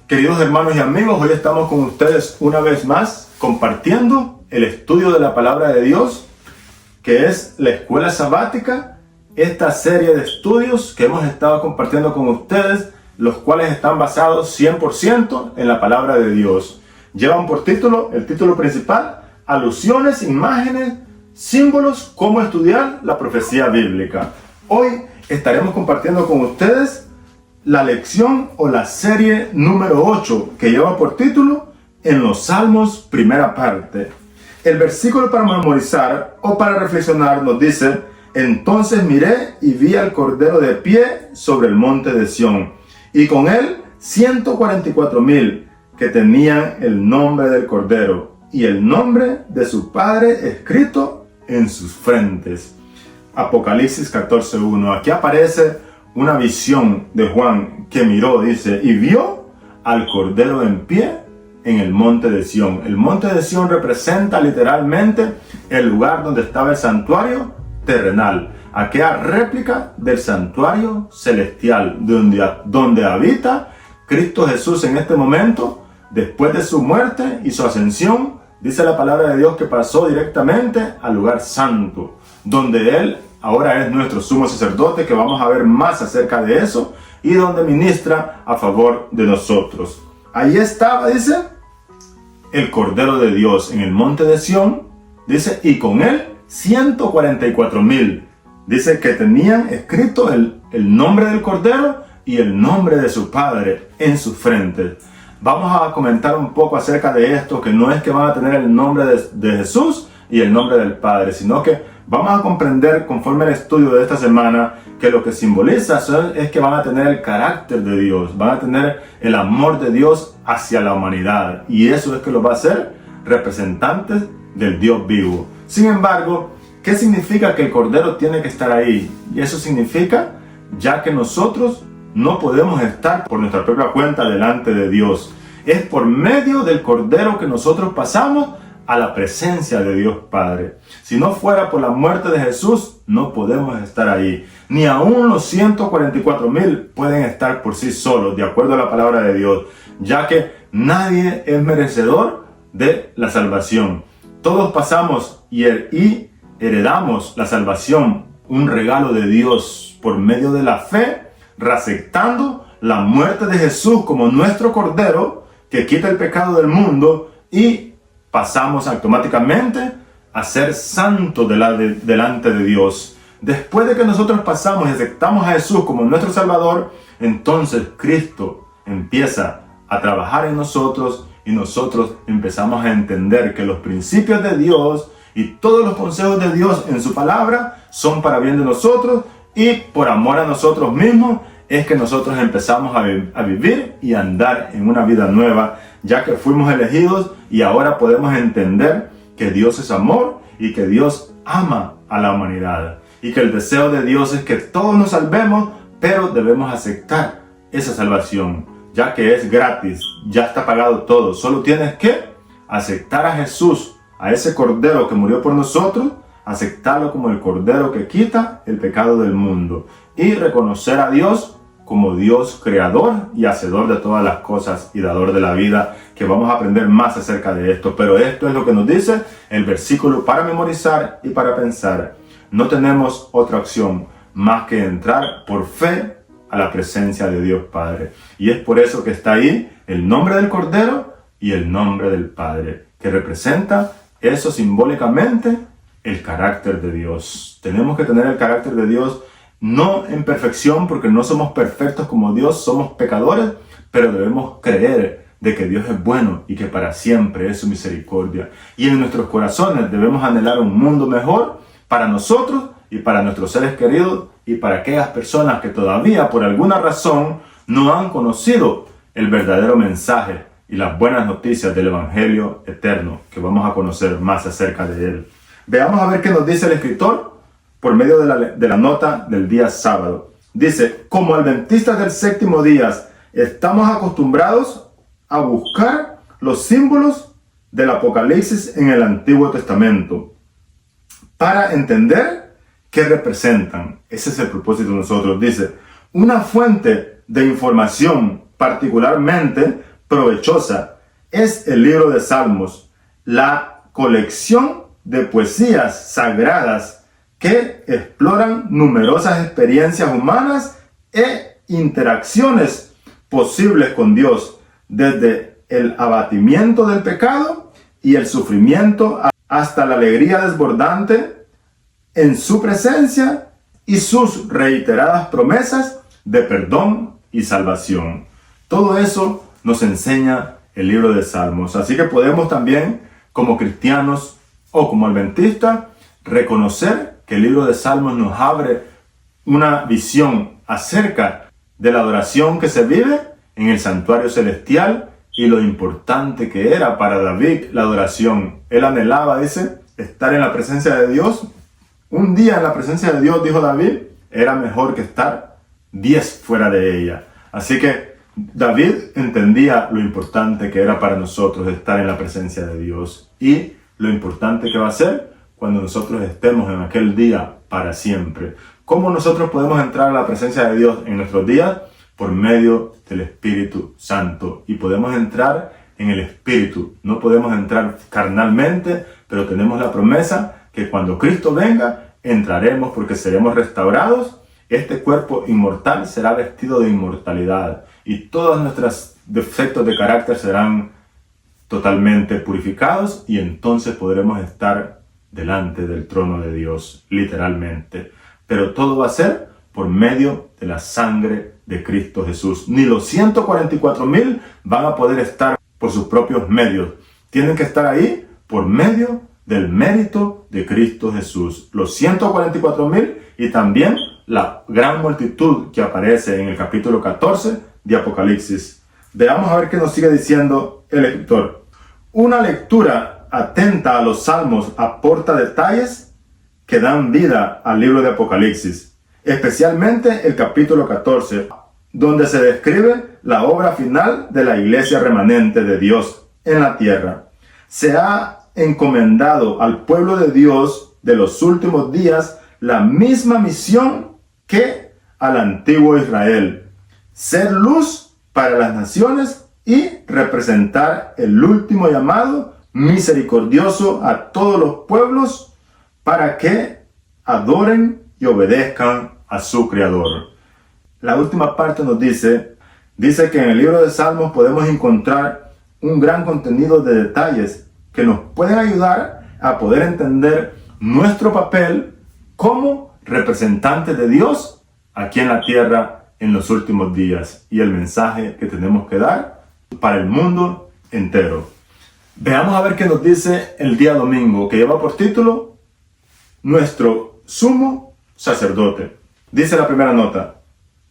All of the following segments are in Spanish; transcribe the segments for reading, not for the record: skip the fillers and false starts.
Queridos hermanos y amigos, hoy estamos con ustedes una vez más compartiendo el estudio de la Palabra de Dios, que es la Escuela Sabática, esta serie de estudios que hemos estado compartiendo con ustedes, los cuales están basados 100% en la Palabra de Dios. Llevan por título, el título principal, Alusiones, Imágenes, Símbolos, cómo estudiar la profecía bíblica. Hoy estaremos compartiendo con ustedes la lección o la serie número 8 que lleva por título En los Salmos, primera parte. El versículo para memorizar o para reflexionar nos dice: Entonces miré y vi al Cordero de pie sobre el monte de Sión, y con él 144,000 que tenían el nombre del Cordero y el nombre de su Padre escrito en sus frentes. Apocalipsis 14:1. Aquí aparece una visión de Juan que miró, dice, y vio al Cordero en pie en el monte de Sión. El monte de Sión representa literalmente el lugar donde estaba el santuario terrenal, aquella réplica del santuario celestial, donde habita Cristo Jesús en este momento, después de su muerte y su ascensión. Dice la palabra de Dios que pasó directamente al lugar santo, donde Él ahora es nuestro sumo sacerdote, que vamos a ver más acerca de eso, y donde ministra a favor de nosotros. Ahí estaba, dice, el Cordero de Dios en el monte de Sión, dice, y con él 144,000. Dice que tenían escrito el nombre del Cordero y el nombre de su Padre en sus frentes. Vamos a comentar un poco acerca de esto, que no es que van a tener el nombre de Jesús y el nombre del Padre, sino que vamos a comprender, conforme al estudio de esta semana, que lo que simboliza es que van a tener el carácter de Dios, van a tener el amor de Dios hacia la humanidad, y eso es que los va a hacer representantes del Dios vivo. Sin embargo, ¿qué significa que el Cordero tiene que estar ahí? Y eso significa, ya que nosotros no podemos estar por nuestra propia cuenta delante de Dios. Es por medio del Cordero que nosotros pasamos a la presencia de Dios Padre. Si no fuera por la muerte de Jesús, no podemos estar ahí. Ni aún los 144,000 pueden estar por sí solos, de acuerdo a la palabra de Dios, ya que nadie es merecedor de la salvación. Todos pasamos y heredamos la salvación, un regalo de Dios por medio de la fe, reaceptando la muerte de Jesús como nuestro Cordero que quita el pecado del mundo, y pasamos automáticamente a ser santos delante de Dios. Después de que nosotros pasamos y aceptamos a Jesús como nuestro Salvador, entonces Cristo empieza a trabajar en nosotros, y nosotros empezamos a entender que los principios de Dios y todos los consejos de Dios en su palabra son para bien de nosotros, y por amor a nosotros mismos es que nosotros empezamos a vivir y a andar en una vida nueva, ya que fuimos elegidos y ahora podemos entender que Dios es amor y que Dios ama a la humanidad, y que el deseo de Dios es que todos nos salvemos, pero debemos aceptar esa salvación, ya que es gratis, ya está pagado todo. Solo tienes que aceptar a Jesús, a ese Cordero que murió por nosotros, aceptarlo como el Cordero que quita el pecado del mundo, y reconocer a Dios como Dios creador y hacedor de todas las cosas y dador de la vida, que vamos a aprender más acerca de esto. Pero esto es lo que nos dice el versículo para memorizar y para pensar. No tenemos otra opción más que entrar por fe a la presencia de Dios Padre. Y es por eso que está ahí el nombre del Cordero y el nombre del Padre, que representa eso simbólicamente el carácter de Dios. Tenemos que tener el carácter de Dios, no en perfección, porque no somos perfectos como Dios, somos pecadores, pero debemos creer de que Dios es bueno y que para siempre es su misericordia. Y en nuestros corazones debemos anhelar un mundo mejor para nosotros y para nuestros seres queridos, y para aquellas personas que todavía por alguna razón no han conocido el verdadero mensaje y las buenas noticias del Evangelio eterno, que vamos a conocer más acerca de él. Veamos a ver qué nos dice el escritor por medio de la nota del día sábado. Dice: como adventistas del séptimo día, estamos acostumbrados a buscar los símbolos del Apocalipsis en el Antiguo Testamento para entender qué representan. Ese es el propósito de nosotros. Dice: una fuente de información particularmente provechosa es el libro de Salmos, la colección de poesías sagradas que exploran numerosas experiencias humanas e interacciones posibles con Dios, desde el abatimiento del pecado y el sufrimiento hasta la alegría desbordante en su presencia y sus reiteradas promesas de perdón y salvación. Todo eso nos enseña el libro de Salmos. Así que podemos también, como cristianos o como adventistas, reconocer que el libro de Salmos nos abre una visión acerca de la adoración que se vive en el santuario celestial y lo importante que era para David la adoración. Él anhelaba, dice, estar en la presencia de Dios. Un día en la presencia de Dios, dijo David, era mejor que estar 10 fuera de ella. Así que David entendía lo importante que era para nosotros estar en la presencia de Dios y lo importante que va a ser cuando nosotros estemos en aquel día para siempre. ¿Cómo nosotros podemos entrar a la presencia de Dios en nuestros días? Por medio del Espíritu Santo. Y podemos entrar en el Espíritu. No podemos entrar carnalmente, pero tenemos la promesa que cuando Cristo venga, entraremos porque seremos restaurados. Este cuerpo inmortal será vestido de inmortalidad y todos nuestros defectos de carácter serán totalmente purificados y entonces podremos estar delante del trono de Dios, literalmente. Pero todo va a ser por medio de la sangre de Cristo Jesús. Ni los 144,000 van a poder estar por sus propios medios. Tienen que estar ahí por medio del mérito de Cristo Jesús. Los 144,000 y también la gran multitud que aparece en el capítulo 14 de Apocalipsis. Veamos a ver qué nos sigue diciendo el escritor. Una lectura atenta a los salmos aporta detalles que dan vida al libro de Apocalipsis, especialmente el capítulo 14, donde se describe la obra final de la iglesia remanente de Dios en la tierra. Se ha encomendado al pueblo de Dios de los últimos días la misma misión que al antiguo Israel: ser luz para las naciones y representar el último llamado misericordioso a todos los pueblos para que adoren y obedezcan a su Creador. La última parte nos dice que en el libro de Salmos podemos encontrar un gran contenido de detalles que nos pueden ayudar a poder entender nuestro papel como representantes de Dios aquí en la tierra en los últimos días y el mensaje que tenemos que dar para el mundo entero. Veamos a ver qué nos dice el día domingo, que lleva por título Nuestro sumo sacerdote. Dice la primera nota: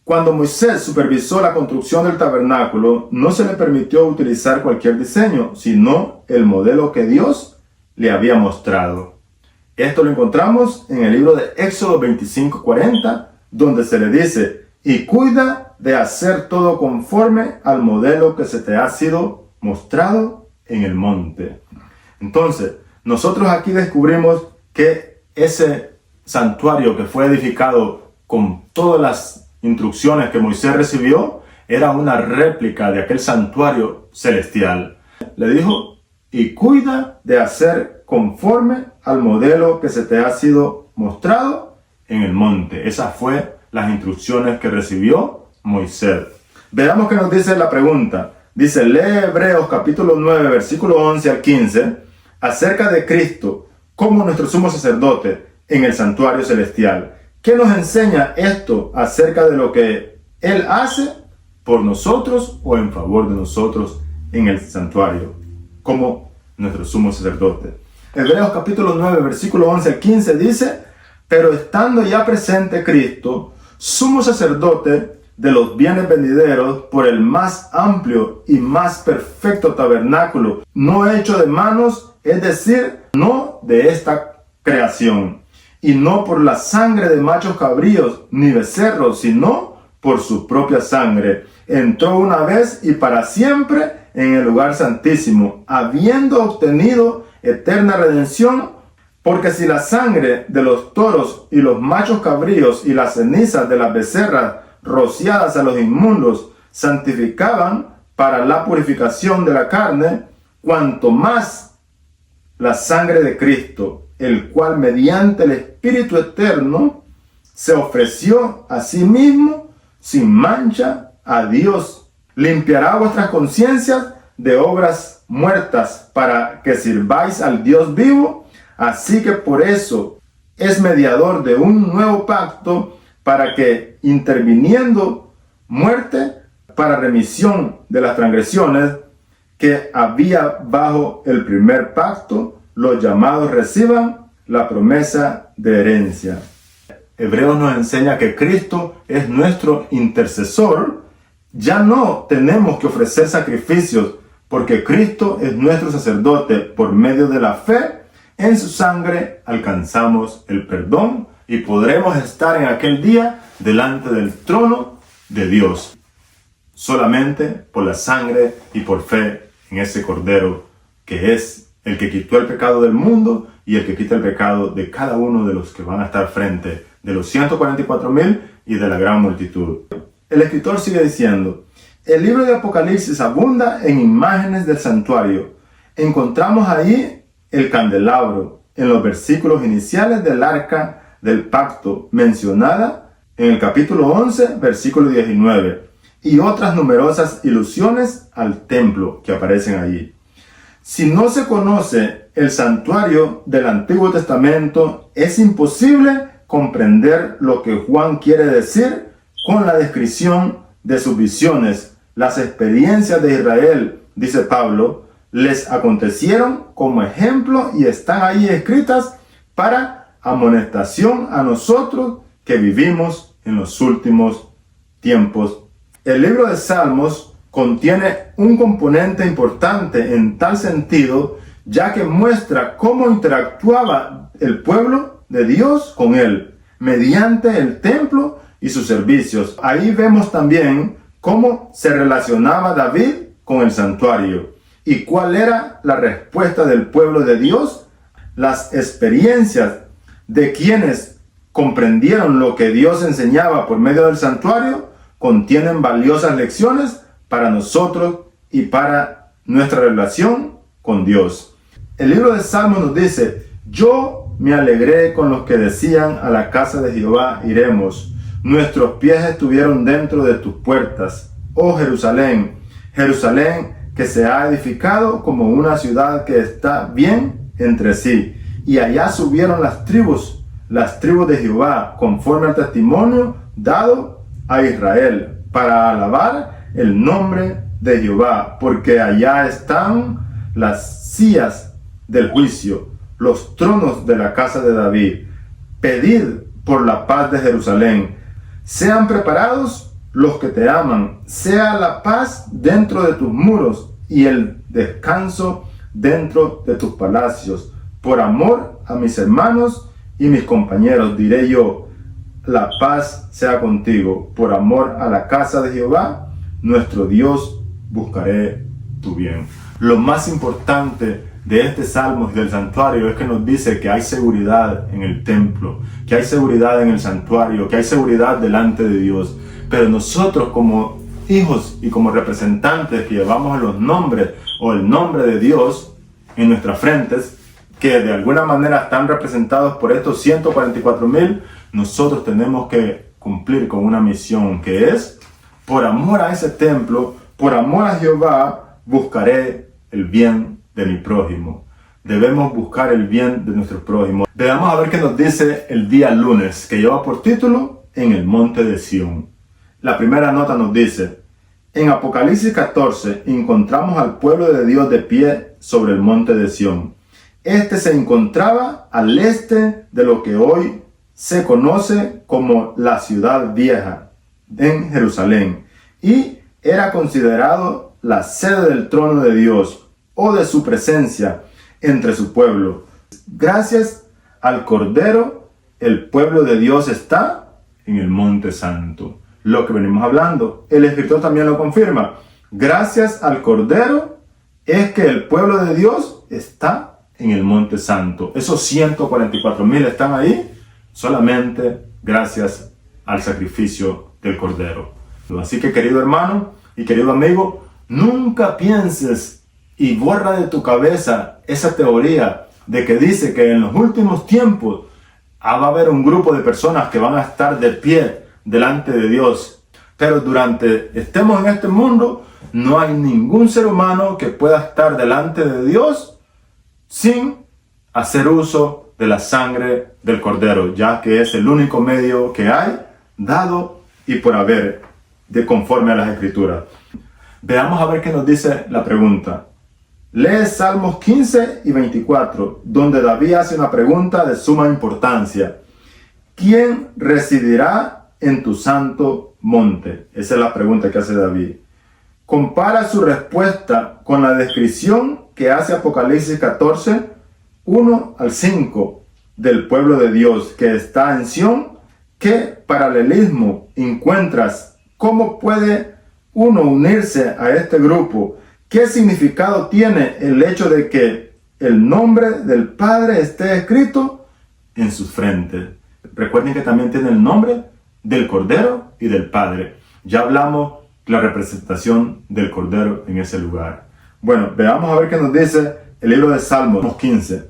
cuando Moisés supervisó la construcción del tabernáculo, no se le permitió utilizar cualquier diseño, sino el modelo que Dios le había mostrado. Esto lo encontramos en el libro de Éxodo 25:40, donde se le dice: y cuida de hacer todo conforme al modelo que se te ha sido mostrado en el monte. Entonces, nosotros aquí descubrimos que ese santuario que fue edificado con todas las instrucciones que Moisés recibió era una réplica de aquel santuario celestial. Le dijo: y cuida de hacer conforme al modelo que se te ha sido mostrado en el monte. Esas fueron las instrucciones que recibió Moisés. Veamos qué nos dice la pregunta. Dice, lee Hebreos capítulo 9, versículo 11 al 15, acerca de Cristo como nuestro sumo sacerdote en el santuario celestial. ¿Qué nos enseña esto acerca de lo que Él hace por nosotros o en favor de nosotros en el santuario como nuestro sumo sacerdote? Hebreos capítulo 9, versículo 11 al 15 dice, pero estando ya presente Cristo, sumo sacerdote de los bienes venideros, por el más amplio y más perfecto tabernáculo, no hecho de manos, es decir, no de esta creación, y no por la sangre de machos cabríos ni becerros, sino por su propia sangre, entró una vez y para siempre en el lugar santísimo, habiendo obtenido eterna redención. Porque si la sangre de los toros y los machos cabríos y las cenizas de las becerras rociadas a los inmundos santificaban para la purificación de la carne, cuanto más la sangre de Cristo, el cual mediante el Espíritu eterno se ofreció a sí mismo sin mancha a Dios. Limpiará vuestras conciencias de obras muertas para que sirváis al Dios vivo. Así que por eso es mediador de un nuevo pacto, para que, interviniendo muerte para remisión de las transgresiones que había bajo el primer pacto, los llamados reciban la promesa de herencia. Hebreos nos enseña que Cristo es nuestro intercesor. Ya no tenemos que ofrecer sacrificios, porque Cristo es nuestro sacerdote. Por medio de la fe en su sangre alcanzamos el perdón y podremos estar en aquel día delante del trono de Dios, solamente por la sangre y por fe en ese Cordero, que es el que quitó el pecado del mundo y el que quita el pecado de cada uno de los que van a estar frente de los 144,000 y de la gran multitud. El escritor sigue diciendo: el libro de Apocalipsis abunda en imágenes del santuario. Encontramos ahí el candelabro en los versículos iniciales del arca del pacto, mencionada en el capítulo 11, versículo 19, y otras numerosas ilusiones al templo que aparecen allí. Si no se conoce el santuario del Antiguo Testamento, es imposible comprender lo que Juan quiere decir con la descripción de sus visiones. Las experiencias de Israel, dice Pablo, les acontecieron como ejemplo y están ahí escritas para amonestación a nosotros que vivimos en los últimos tiempos. El libro de Salmos contiene un componente importante en tal sentido, ya que muestra cómo interactuaba el pueblo de Dios con él mediante el templo y sus servicios. Ahí vemos también cómo se relacionaba David con el santuario y cuál era la respuesta del pueblo de Dios. Las experiencias de quienes comprendieron lo que Dios enseñaba por medio del santuario contienen valiosas lecciones para nosotros y para nuestra relación con Dios. El libro de Salmos nos dice: yo me alegré con los que decían, a la casa de Jehová iremos. Nuestros pies estuvieron dentro de tus puertas, oh Jerusalén, Jerusalén, que se ha edificado como una ciudad que está bien entre sí. Y allá subieron las tribus de Jehová, conforme al testimonio dado a Israel, para alabar el nombre de Jehová, porque allá están las sillas del juicio, los tronos de la casa de David. Pedid por la paz de Jerusalén. Sean preparados los que te aman, sea la paz dentro de tus muros y el descanso dentro de tus palacios. Por amor a mis hermanos y mis compañeros diré yo: la paz sea contigo. Por amor a la casa de Jehová, nuestro Dios, buscaré tu bien. Lo más importante de este salmo y del santuario es que nos dice que hay seguridad en el templo, que hay seguridad en el santuario, que hay seguridad delante de Dios. Pero nosotros, como hijos y como representantes que llevamos los nombres o el nombre de Dios en nuestras frentes, que de alguna manera están representados por estos 144,000, nosotros tenemos que cumplir con una misión, que es: por amor a ese templo, por amor a Jehová, buscaré el bien de mi prójimo. Debemos buscar el bien de nuestro prójimo. Veamos a ver qué nos dice el día lunes, que lleva por título En el monte de Sión. La primera nota nos dice: en Apocalipsis 14 encontramos al pueblo de Dios de pie sobre el monte de Sión. Este se encontraba al este de lo que hoy se conoce como la ciudad vieja, en Jerusalén, y era considerado la sede del trono de Dios o de su presencia entre su pueblo. Gracias al Cordero, el pueblo de Dios está en el monte santo. Lo que venimos hablando, el escritor también lo confirma. Gracias al Cordero es que el pueblo de Dios está en el monte santo. Esos 144,000 están ahí solamente gracias al sacrificio del Cordero. Así que, querido hermano y querido amigo, Nunca pienses y borra de tu cabeza esa teoría de que dice que en los últimos tiempos va a haber un grupo de personas que van a estar de pie delante de Dios. Pero durante estemos en este mundo, no hay ningún ser humano que pueda estar delante de Dios sin hacer uso de la sangre del Cordero, ya que es el único medio que hay, dado y por haber, de conforme a las Escrituras. Veamos a ver qué nos dice la pregunta. Lee Salmos 15 y 24, donde David hace una pregunta de suma importancia. ¿Quién residirá en tu santo monte? Esa es la pregunta que hace David. Compara su respuesta con la descripción que hace Apocalipsis 14, 1 al 5, del pueblo de Dios que está en Sión. ¿Qué paralelismo encuentras? ¿Cómo puede uno unirse a este grupo? ¿Qué significado tiene el hecho de que el nombre del Padre esté escrito en sus frentes? Recuerden que también tiene el nombre del Cordero y del Padre. Ya hablamos de la representación del Cordero en ese lugar. Bueno, veamos a ver qué nos dice el libro de Salmos 15.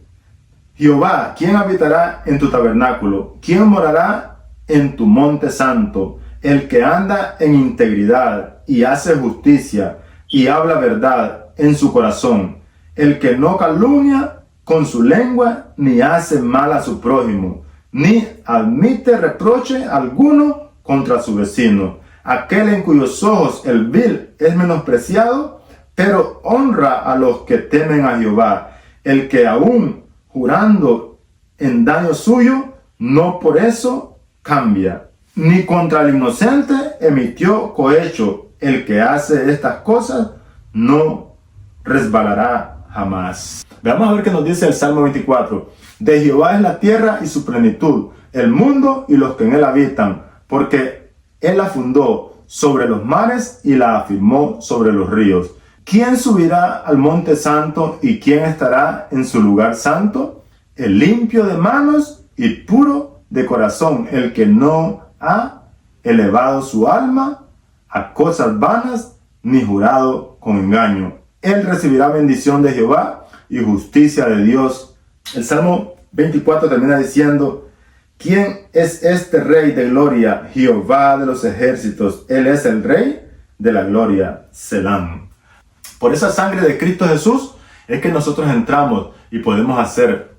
Jehová, ¿quién habitará en tu tabernáculo? ¿Quién morará en tu monte santo? El que anda en integridad y hace justicia y habla verdad en su corazón, el que no calumnia con su lengua, ni hace mal a su prójimo, ni admite reproche alguno contra su vecino, aquel en cuyos ojos el vil es menospreciado, pero honra a los que temen a Jehová, el que aún jurando en daño suyo, no por eso cambia, ni contra el inocente emitió cohecho. El que hace estas cosas no resbalará jamás. Veamos a ver qué nos dice el Salmo 24. De Jehová es la tierra y su plenitud, el mundo y los que en él habitan, porque él la fundó sobre los mares y la afirmó sobre los ríos. ¿Quién subirá al monte santo y quién estará en su lugar santo? El limpio de manos y puro de corazón, el que no ha elevado su alma a cosas vanas, ni jurado con engaño. Él recibirá bendición de Jehová y justicia de Dios. El Salmo 24 termina diciendo: ¿quién es este Rey de gloria? Jehová de los ejércitos. Él es el Rey de la gloria. Selam. Por esa sangre de Cristo Jesús es que nosotros entramos y podemos hacer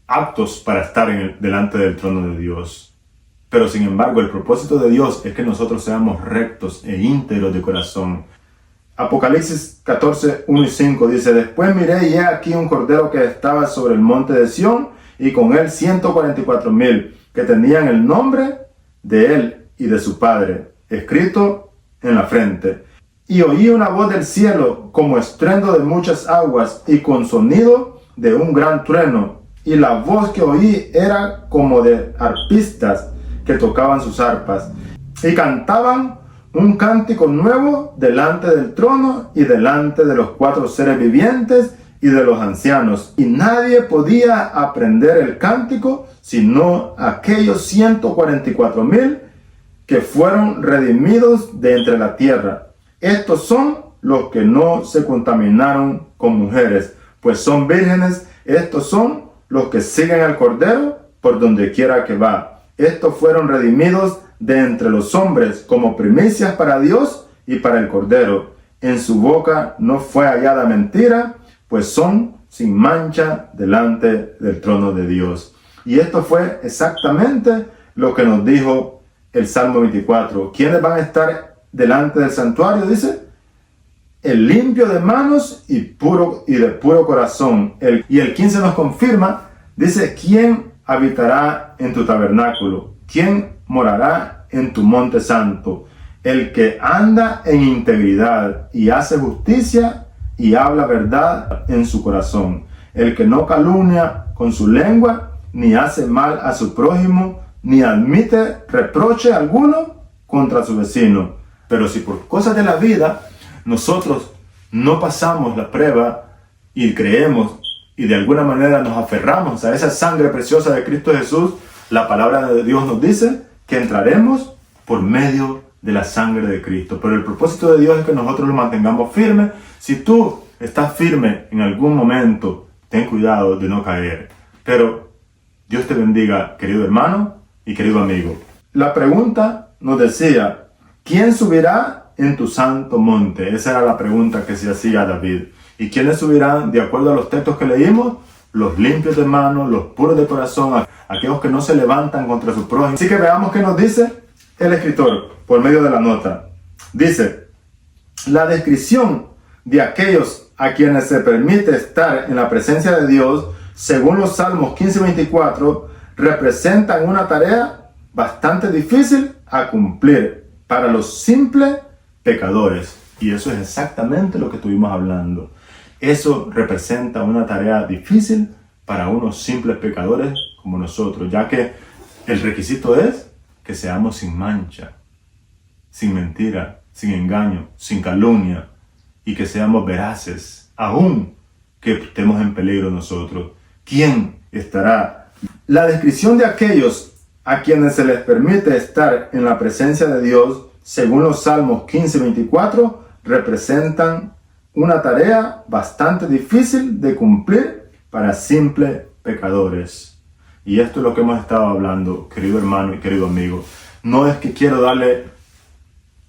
actos para estar delante del trono de Dios. Pero sin embargo, el propósito de Dios es que nosotros seamos rectos e íntegros de corazón. Apocalipsis 14, 1 y 5 dice: después miré y he aquí un cordero que estaba sobre el monte de Sión, y con él 144,000 que tenían el nombre de él y de su padre escrito en la frente. Y oí una voz del cielo como estruendo de muchas aguas y con sonido de un gran trueno. Y la voz que oí era como de arpistas que tocaban sus arpas y cantaban un cántico nuevo delante del trono y delante de los 4 seres vivientes y de los ancianos. Y nadie podía aprender el cántico sino aquellos 144,000 que fueron redimidos de entre la tierra. Estos son los que no se contaminaron con mujeres, pues son vírgenes. Estos son los que siguen al Cordero por donde quiera que va. Estos fueron redimidos de entre los hombres como primicias para Dios y para el Cordero. En su boca no fue hallada mentira, pues son sin mancha delante del trono de Dios. Y esto fue exactamente lo que nos dijo el Salmo 24. ¿Quiénes van a estar delante del santuario? Dice: el limpio de manos y de puro corazón. Y el 15 nos confirma, dice: ¿quién habitará en tu tabernáculo? ¿Quién morará en tu monte santo? El que anda en integridad y hace justicia y habla verdad en su corazón. El que no calumnia con su lengua, ni hace mal a su prójimo, ni admite reproche alguno contra su vecino. Pero si por cosas de la vida nosotros no pasamos la prueba y creemos y de alguna manera nos aferramos a esa sangre preciosa de Cristo Jesús, la palabra de Dios nos dice que entraremos por medio de la sangre de Cristo. Pero el propósito de Dios es que nosotros lo mantengamos firme. Si tú estás firme en algún momento, ten cuidado de no caer. Pero Dios te bendiga, querido hermano y querido amigo. La pregunta nos decía, ¿quién subirá en tu santo monte? Esa era la pregunta que se hacía David. ¿Y quiénes subirán de acuerdo a los textos que leímos? Los limpios de manos, los puros de corazón, aquellos que no se levantan contra su prójimo. Así que veamos qué nos dice el escritor por medio de la nota. Dice, la descripción de aquellos a quienes se permite estar en la presencia de Dios, según los Salmos 15 y 24, representan una tarea bastante difícil a cumplir para los simples pecadores. Y eso es exactamente lo que estuvimos hablando. Eso representa una tarea difícil para unos simples pecadores como nosotros, ya que el requisito es que seamos sin mancha, sin mentira, sin engaño, sin calumnia, y que seamos veraces, aún que estemos en peligro nosotros. ¿Quién estará? La descripción de aquellos a quienes se les permite estar en la presencia de Dios, según los Salmos 15 y 24, representan una tarea bastante difícil de cumplir para simples pecadores. Y esto es lo que hemos estado hablando, querido hermano y querido amigo. No es que quiero darle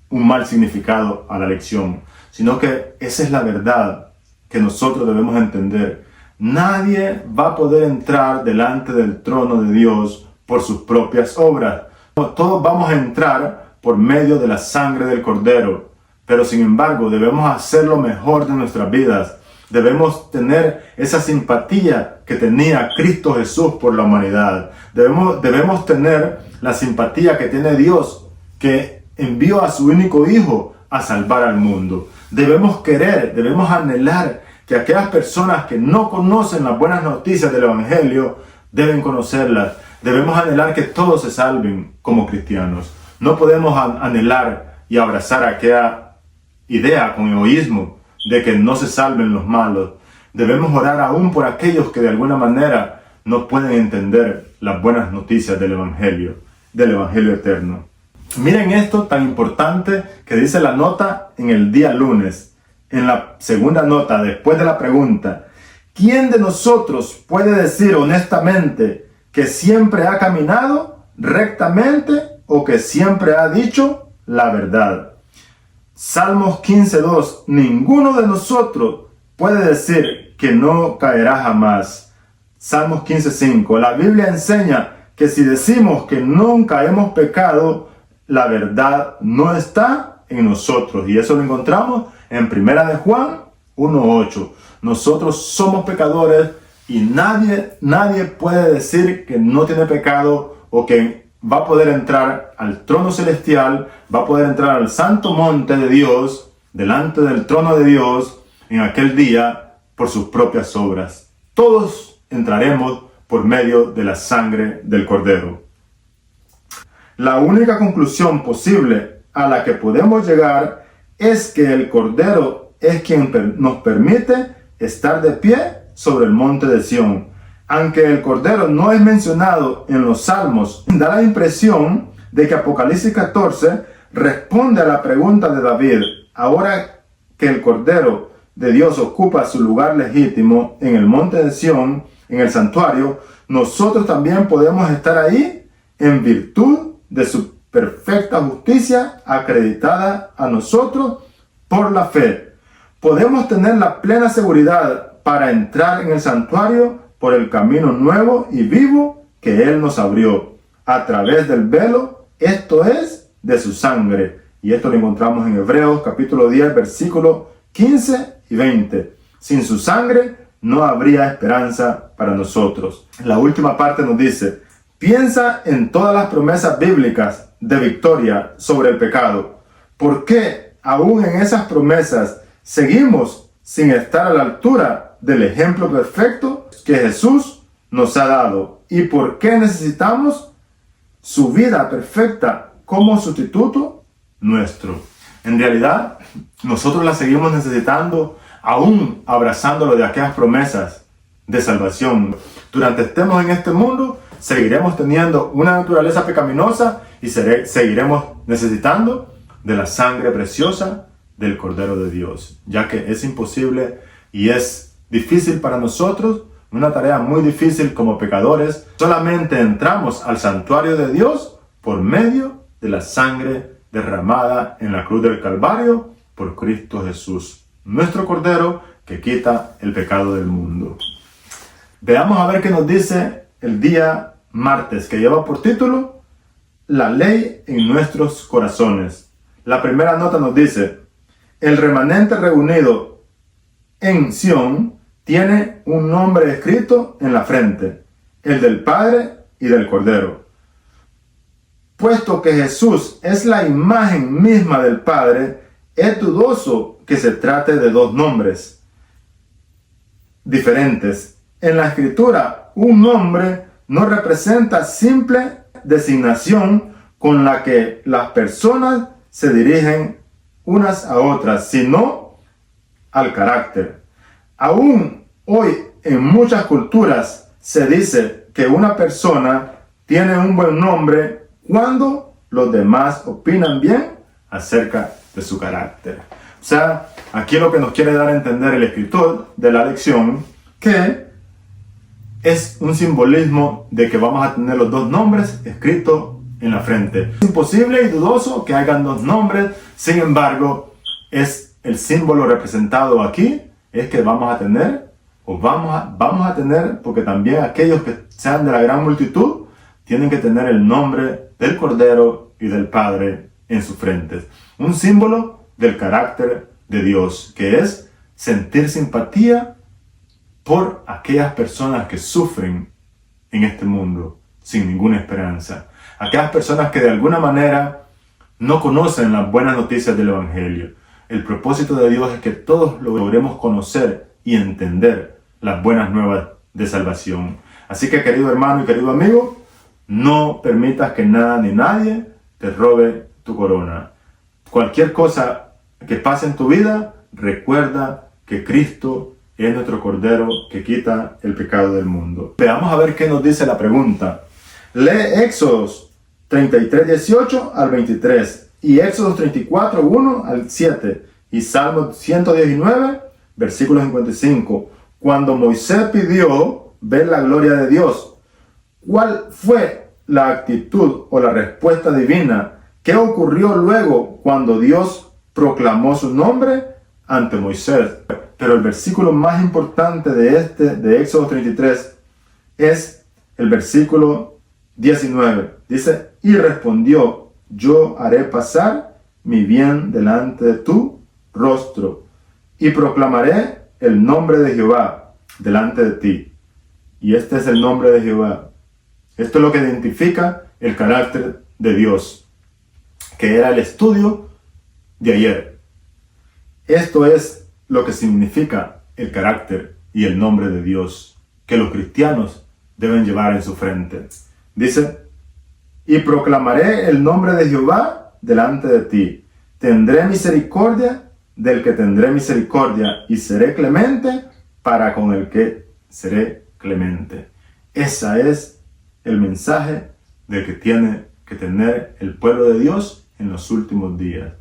un mal significado a la lección, sino que esa es la verdad que nosotros debemos entender. Nadie va a poder entrar delante del trono de Dios por sus propias obras. Todos vamos a entrar por medio de la sangre del Cordero. Pero sin embargo, debemos hacer lo mejor de nuestras vidas. Debemos tener esa simpatía que tenía Cristo Jesús por la humanidad. Debemos tener la simpatía que tiene Dios, que envió a su único Hijo a salvar al mundo. Debemos querer, debemos anhelar que aquellas personas que no conocen las buenas noticias del Evangelio deben conocerlas. Debemos anhelar que todos se salven como cristianos. No podemos anhelar y abrazar aquella idea con egoísmo de que no se salven los malos. Debemos orar aún por aquellos que de alguna manera no pueden entender las buenas noticias del Evangelio eterno. Miren esto tan importante que dice la nota en el día lunes, en la segunda nota, después de la pregunta: ¿quién de nosotros puede decir honestamente que siempre ha caminado rectamente o que siempre ha dicho la verdad? Salmos 15:2, ninguno de nosotros puede decir que no caerá jamás. Salmos 15:5, la Biblia enseña que si decimos que nunca hemos pecado, la verdad no está en nosotros. Y eso lo encontramos en 1 de Juan 1:8. Nosotros somos pecadores y nadie puede decir que no tiene pecado o que va a poder entrar al trono celestial, va a poder entrar al santo monte de Dios, delante del trono de Dios, en aquel día, por sus propias obras. Todos entraremos por medio de la sangre del Cordero. La única conclusión posible a la que podemos llegar es que el Cordero es quien nos permite estar de pie sobre el monte de Sión. Aunque el Cordero no es mencionado en los Salmos, da la impresión de que Apocalipsis 14 responde a la pregunta de David. Ahora que el Cordero de Dios ocupa su lugar legítimo en el monte de Sión, en el santuario, nosotros también podemos estar ahí en virtud de su perfecta justicia acreditada a nosotros por la fe. Podemos tener la plena seguridad para entrar en el santuario por el camino nuevo y vivo que Él nos abrió a través del velo, esto es, de su sangre. Y esto lo encontramos en Hebreos capítulo 10, versículos 15 y 20. Sin su sangre no habría esperanza para nosotros. La última parte nos dice: piensa en todas las promesas bíblicas de victoria sobre el pecado. ¿Por qué aún en esas promesas seguimos sin estar a la altura del ejemplo perfecto que Jesús nos ha dado? ¿Y por qué necesitamos su vida perfecta como sustituto nuestro? En realidad, nosotros la seguimos necesitando, aún abrazándolo de aquellas promesas de salvación. Durante estemos en este mundo, seguiremos teniendo una naturaleza pecaminosa y seguiremos necesitando de la sangre preciosa del Cordero de Dios, ya que es imposible y es difícil para nosotros, una tarea muy difícil como pecadores. Solamente entramos al santuario de Dios por medio de la sangre derramada en la cruz del Calvario por Cristo Jesús, nuestro Cordero que quita el pecado del mundo. Veamos a ver qué nos dice el día martes, que lleva por título La ley en nuestros corazones. La primera nota nos dice: el remanente reunido en Sión tiene un nombre escrito en la frente, el del Padre y del Cordero. Puesto que Jesús es la imagen misma del Padre, es dudoso que se trate de dos nombres diferentes. En la Escritura, un nombre no representa simple designación con la que las personas se dirigen unas a otras, sino al carácter. Aún hoy en muchas culturas se dice que una persona tiene un buen nombre cuando los demás opinan bien acerca de su carácter. O sea, aquí lo que nos quiere dar a entender el escritor de la lección, que es un simbolismo de que vamos a tener los dos nombres escritos en la frente. Es imposible y dudoso que hayan dos nombres, sin embargo, es el símbolo representado aquí, es que vamos a tener, porque también aquellos que sean de la gran multitud, tienen que tener el nombre del Cordero y del Padre en sus frentes. Un símbolo del carácter de Dios, que es sentir simpatía por aquellas personas que sufren en este mundo sin ninguna esperanza. Aquellas personas que de alguna manera no conocen las buenas noticias del Evangelio. El propósito de Dios es que todos logremos conocer y entender las buenas nuevas de salvación. Así que, querido hermano y querido amigo, no permitas que nada ni nadie te robe tu corona. Cualquier cosa que pase en tu vida, recuerda que Cristo es nuestro Cordero que quita el pecado del mundo. Veamos a ver qué nos dice la pregunta. Lee Éxodos 33, 18 al 23 y Éxodos 34, 1 al 7 y Salmos 119, versículo 55. Cuando Moisés pidió ver la gloria de Dios, ¿cuál fue la actitud o la respuesta divina? ¿Qué ocurrió luego cuando Dios proclamó su nombre ante Moisés? Pero el versículo más importante de Éxodo 33 es el versículo 19. Dice: y respondió: yo haré pasar mi bien delante de tu rostro y proclamaré el nombre de Jehová delante de ti. Y este es el nombre de Jehová. Esto es lo que identifica el carácter de Dios, que era el estudio de ayer. Esto es lo que significa el carácter y el nombre de Dios, que los cristianos deben llevar en su frente. Dice: y proclamaré el nombre de Jehová delante de ti. Tendré misericordia del que tendré misericordia y seré clemente para con el que seré clemente. Ese es el mensaje de que tiene que tener el pueblo de Dios en los últimos días.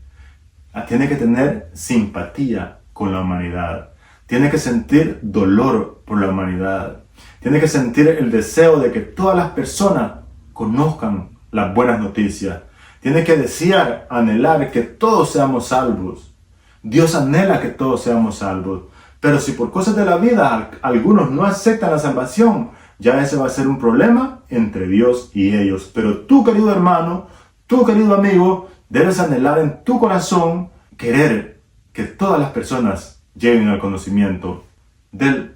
Tiene que tener simpatía con la humanidad. Tiene que sentir dolor por la humanidad. Tiene que sentir el deseo de que todas las personas conozcan las buenas noticias. Tiene que desear, anhelar que todos seamos salvos. Dios anhela que todos seamos salvos. Pero si por cosas de la vida algunos no aceptan la salvación, ya ese va a ser un problema entre Dios y ellos. Pero tú, querido hermano, tú, querido amigo, debes anhelar en tu corazón querer que todas las personas lleguen al conocimiento del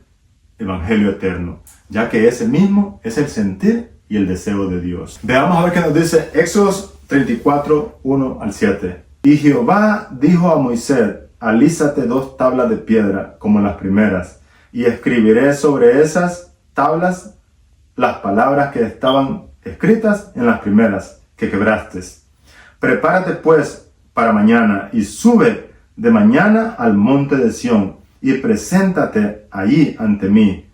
Evangelio eterno, ya que ese mismo es el sentir y el deseo de Dios. Veamos a ver qué nos dice Éxodos 34, 1 al 7. Y Jehová dijo a Moisés: alízate 2 tablas de piedra como las primeras, y escribiré sobre esas tablas las palabras que estaban escritas en las primeras que quebraste. Prepárate pues para mañana y sube de mañana al monte de Sión y preséntate allí ante mí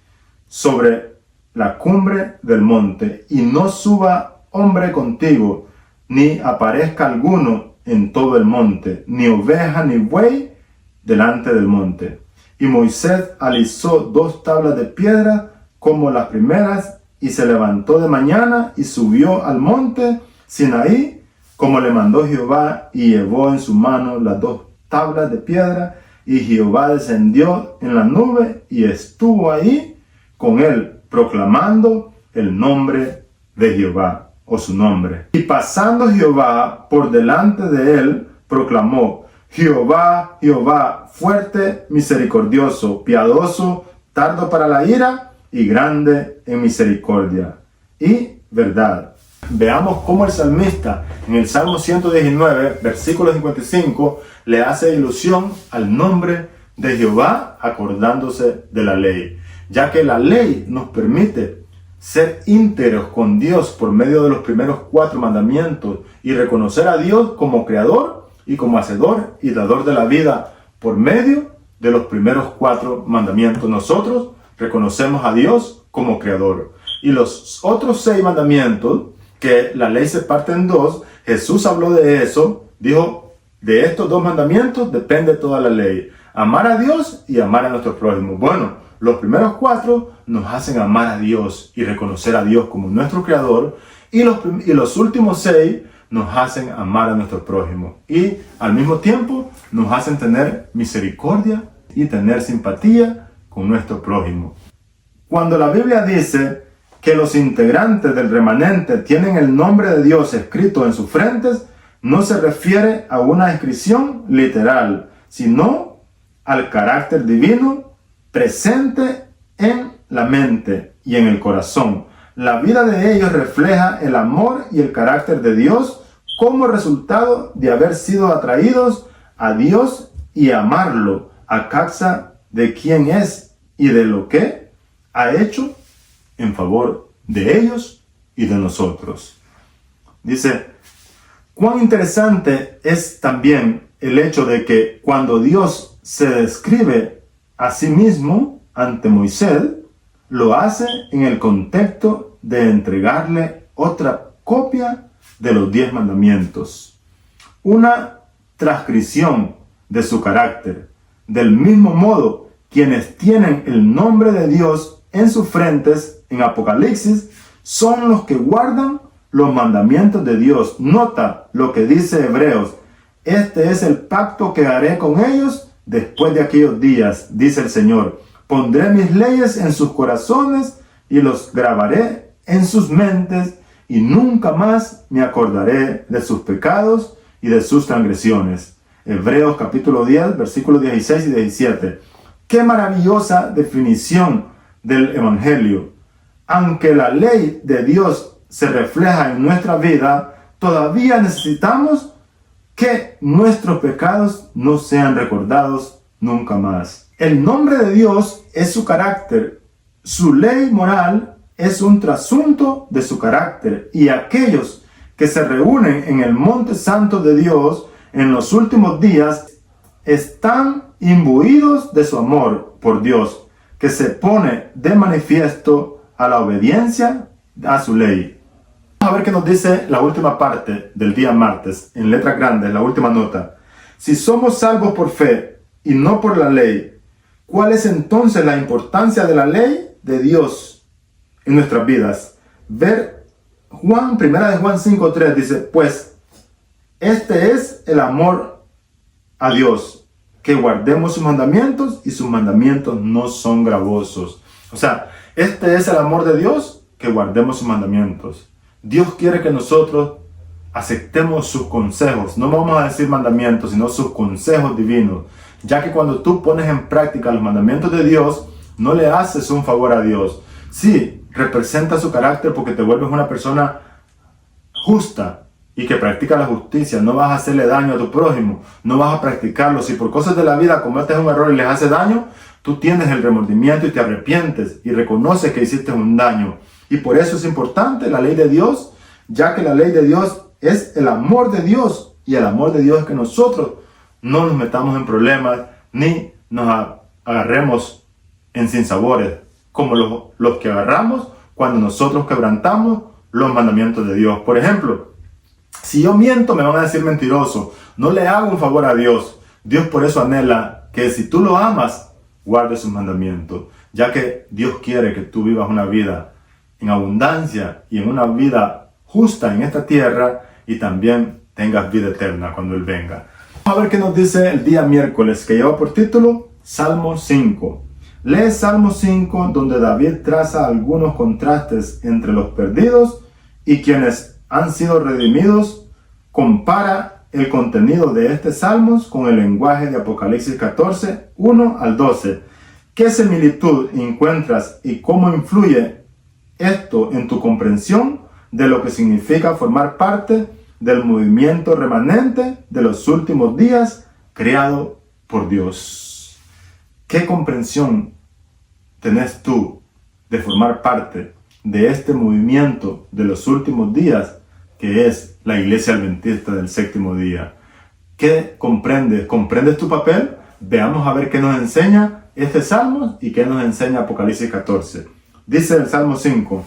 sobre la cumbre del monte, y no suba hombre contigo, ni aparezca alguno en todo el monte, ni oveja ni buey delante del monte. Y Moisés alisó 2 tablas de piedra como las primeras, y se levantó de mañana y subió al monte Sinaí, como le mandó Jehová, y llevó en su mano las 2 tablas de piedra, y Jehová descendió en la nube y estuvo ahí con él, proclamando el nombre de Jehová, o su nombre. Y pasando Jehová por delante de él, proclamó: Jehová, Jehová, fuerte, misericordioso, piadoso, tardo para la ira y grande en misericordia y verdad. Veamos cómo el salmista en el Salmo 119, versículo 55, le hace ilusión al nombre de Jehová, acordándose de la ley, ya que la ley nos permite ser íntegros con Dios por medio de los primeros 4 mandamientos y reconocer a Dios como creador y como hacedor y dador de la vida por medio de los primeros 4 mandamientos. Nosotros reconocemos a Dios como creador. Y los otros 6 mandamientos, que la ley se parte en 2, Jesús habló de eso, dijo: de estos 2 mandamientos depende toda la ley: amar a Dios y amar a nuestro prójimo. Bueno, los primeros 4 nos hacen amar a Dios y reconocer a Dios como nuestro creador, y los últimos 6 nos hacen amar a nuestro prójimo, y al mismo tiempo nos hacen tener misericordia y tener simpatía con nuestro prójimo. Cuando la Biblia dice que los integrantes del remanente tienen el nombre de Dios escrito en sus frentes, no se refiere a una inscripción literal, sino al carácter divino presente en la mente y en el corazón. La vida de ellos refleja el amor y el carácter de Dios como resultado de haber sido atraídos a Dios y amarlo a causa de quién es y de lo que ha hecho en favor de ellos y de nosotros. Dice: cuán interesante es también el hecho de que cuando Dios se describe a sí mismo ante Moisés, lo hace en el contexto de entregarle otra copia de los 10 mandamientos, una transcripción de su carácter. Del mismo modo, quienes tienen el nombre de Dios en sus frentes en Apocalipsis son los que guardan los mandamientos de Dios. Nota lo que dice Hebreos: este es el pacto que haré con ellos después de aquellos días, dice el Señor. Pondré mis leyes en sus corazones y los grabaré en sus mentes, y nunca más me acordaré de sus pecados y de sus transgresiones. Hebreos capítulo 10, versículos 16 y 17. ¡Qué maravillosa definición del Evangelio! Aunque la ley de Dios se refleja en nuestra vida, todavía necesitamos que nuestros pecados no sean recordados nunca más. El nombre de Dios es su carácter. Su ley moral es un trasunto de su carácter. Y aquellos que se reúnen en el monte santo de Dios en los últimos días están imbuidos de su amor por Dios, que se pone de manifiesto a la obediencia a su ley. Vamos a ver qué nos dice la última parte del día martes, en letras grandes, la última nota. Si somos salvos por fe y no por la ley, ¿cuál es entonces la importancia de la ley de Dios en nuestras vidas? Ver primera de Juan 5:3 dice: pues este es el amor a Dios, que guardemos sus mandamientos, y sus mandamientos no son gravosos. O sea, este es el amor de Dios, que guardemos sus mandamientos. Dios quiere que nosotros aceptemos sus consejos. No vamos a decir mandamientos, sino sus consejos divinos. Ya que cuando tú pones en práctica los mandamientos de Dios, no le haces un favor a Dios. Sí, representa su carácter porque te vuelves una persona justa y que practica la justicia. No vas a hacerle daño a tu prójimo, no vas a practicarlo. Si por cosas de la vida cometes un error y les haces daño, tú tienes el remordimiento y te arrepientes y reconoces que hiciste un daño. Y por eso es importante la ley de Dios, ya que la ley de Dios es el amor de Dios, y el amor de Dios es que nosotros no nos metamos en problemas ni nos agarremos en sinsabores como los que agarramos cuando nosotros quebrantamos los mandamientos de Dios. Por ejemplo, Si yo miento, me van a decir mentiroso. No le hago un favor a Dios. Dios por eso anhela que si tú lo amas, guarde sus mandamientos, ya que Dios quiere que tú vivas una vida en abundancia y en una vida justa en esta tierra y también tengas vida eterna cuando Él venga. Vamos a ver qué nos dice el día miércoles, que lleva por título Salmo 5. Lee Salmo 5, donde David traza algunos contrastes entre los perdidos y quienes han sido redimidos. Compara el contenido de este Salmos con el lenguaje de Apocalipsis 14, 1 al 12. ¿Qué similitud encuentras y cómo influye esto en tu comprensión de lo que significa formar parte del movimiento remanente de los últimos días creado por Dios? ¿Qué comprensión tenés tú de formar parte de este movimiento de los últimos días que es la Iglesia Adventista del séptimo día? ¿Qué comprendes? ¿Comprendes tu papel? Veamos a ver qué nos enseña este Salmo y qué nos enseña Apocalipsis 14. Dice el Salmo 5: